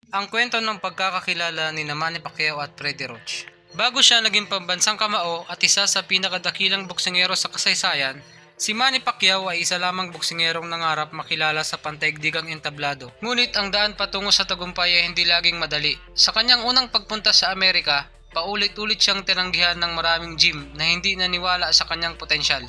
Ang kwento ng pagkakakilala ni Manny Pacquiao at Freddie Roach. Bago siya naging pambansang kamao at isa sa pinakadakilang boksingero sa kasaysayan, si Manny Pacquiao ay isa lamang boksingerong nangarap makilala sa pandaigdigang entablado. Ngunit ang daan patungo sa tagumpay ay hindi laging madali. Sa kanyang unang pagpunta sa Amerika, paulit-ulit siyang tinanggihan ng maraming gym na hindi naniwala sa kanyang potensyal.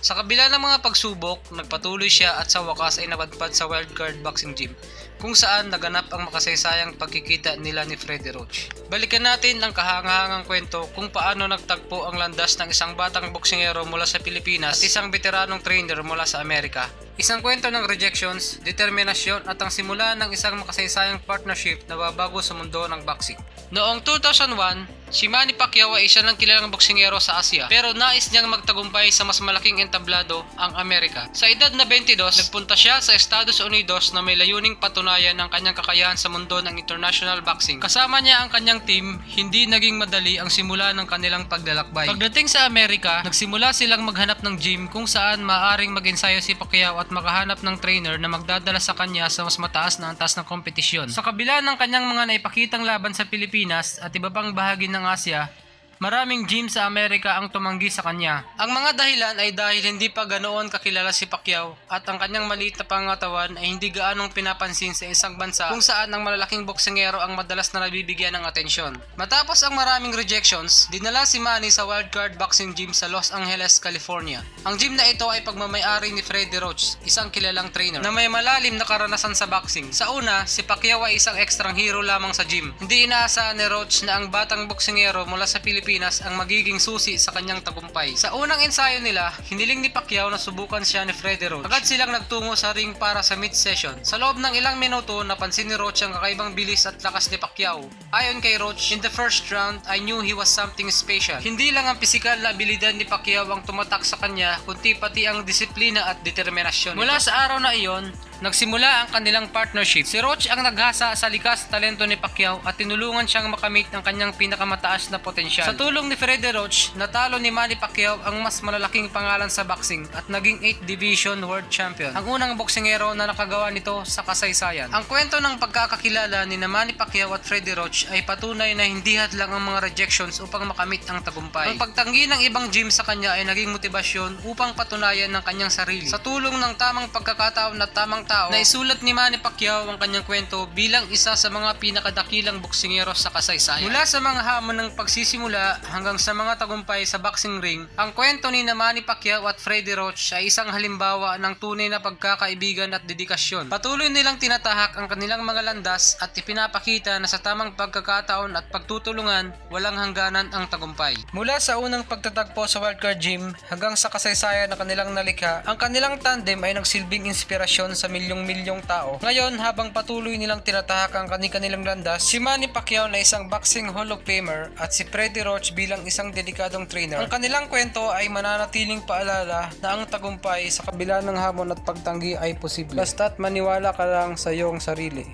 Sa kabila ng mga pagsubok, nagpatuloy siya at sa wakas ay napadpad sa Wildcard Boxing Gym, kung saan naganap ang makasaysayang pagkikita nila ni Freddie Roach. Balikan natin ang kahangahangang kwento kung paano nagtagpo ang landas ng isang batang boksingero mula sa Pilipinas at isang veteranong trainer mula sa Amerika. Isang kwento ng rejections, determinasyon at ang simula ng isang makasaysayang partnership na babago sa mundo ng boxing. Noong 2001, si Manny Pacquiao ay isa ng kilalang boksingero sa Asia, pero nais niyang magtagumpay sa mas malaking entablado, ang Amerika. Sa edad na 22, nagpunta siya sa Estados Unidos na may layuning patunayan ang kanyang kakayahan sa mundo ng international boxing. Kasama niya ang kanyang team, hindi naging madali ang simula ng kanilang paglalakbay. Pagdating sa Amerika, nagsimula silang maghanap ng gym kung saan maaaring mag-ensayo si Pacquiao at makahanap ng trainer na magdadala sa kanya sa mas mataas na antas ng kompetisyon. Sa kabila ng kanyang mga naipakitang laban sa Pilipinas at iba pang bahagi ng Asia, maraming gym sa Amerika ang tumanggi sa kanya. Ang mga dahilan ay dahil hindi pa ganoon kakilala si Pacquiao at ang kanyang maliit na pangatawan ay hindi gaanong pinapansin sa isang bansa kung saan ang malalaking boksingero ang madalas na nabibigyan ng atensyon. Matapos ang maraming rejections, dinala si Manny sa Wildcard Boxing Gym sa Los Angeles, California. Ang gym na ito ay pagmamay-ari ni Freddie Roach, isang kilalang trainer na may malalim na karanasan sa boxing. Sa una, si Pacquiao ay isang ekstrang hero lamang sa gym. Hindi inaasahan ni Roach na ang batang boksingero mula sa Pilipinas ang magiging susi sa kanyang tagumpay. Sa unang ensayo nila, hiniling ni Pacquiao na subukan siya ni Freddie Roach. Agad silang nagtungo sa ring para sa mid session. Sa loob ng ilang minuto, napansin ni Roach ang kakaibang bilis at lakas ni Pacquiao. Ayon kay Roach, in the first round, I knew he was something special. Hindi lang ang pisikal na abilidad ni Pacquiao ang tumatak sa kanya, kundi pati ang disiplina at determinasyon. Mula sa araw na iyon, nagsimula ang kanilang partnership. Si Roach ang naghasa sa likas talento ni Pacquiao at tinulungan siyang makamit ang kanyang pinakamataas na potensyal. Sa tulong ni Freddie Roach, natalo ni Manny Pacquiao ang mas malalaking pangalan sa boxing at naging 8th Division World Champion, ang unang boksingero na nakagawa nito sa kasaysayan. Ang kwento ng pagkakakilala ni Manny Pacquiao at Freddie Roach ay patunay na hindi hadlang ang mga rejections upang makamit ang tagumpay. Ang pagtanggi ng ibang gym sa kanya ay naging motibasyon upang patunayan ng kanyang sarili. Sa tulong ng tamang pagkakataon at tamang naisulat ni Manny Pacquiao ang kanyang kwento bilang isa sa mga pinakadakilang boksingero sa kasaysayan. Mula sa mga hamon ng pagsisimula hanggang sa mga tagumpay sa boxing ring, ang kwento ni Manny Pacquiao at Freddie Roach ay isang halimbawa ng tunay na pagkakaibigan at dedikasyon. Patuloy nilang tinatahak ang kanilang mga landas at ipinapakita na sa tamang pagkakataon at pagtutulungan, walang hangganan ang tagumpay. Mula sa unang pagtatagpo sa Wildcard Gym hanggang sa kasaysayan na kanilang nalikha, ang kanilang tandem ay nagsilbing inspirasyon sa milyong-milyong tao. Ngayon, habang patuloy nilang tinatahak ang kanilang landas, si Manny Pacquiao na isang boxing Hall of Famer at si Freddie Roach bilang isang dedikadong trainer. Ang kanilang kwento ay mananatiling paalala na ang tagumpay sa kabila ng hamon at pagtanggi ay posible. Basta't maniwala ka lang sa iyong sarili.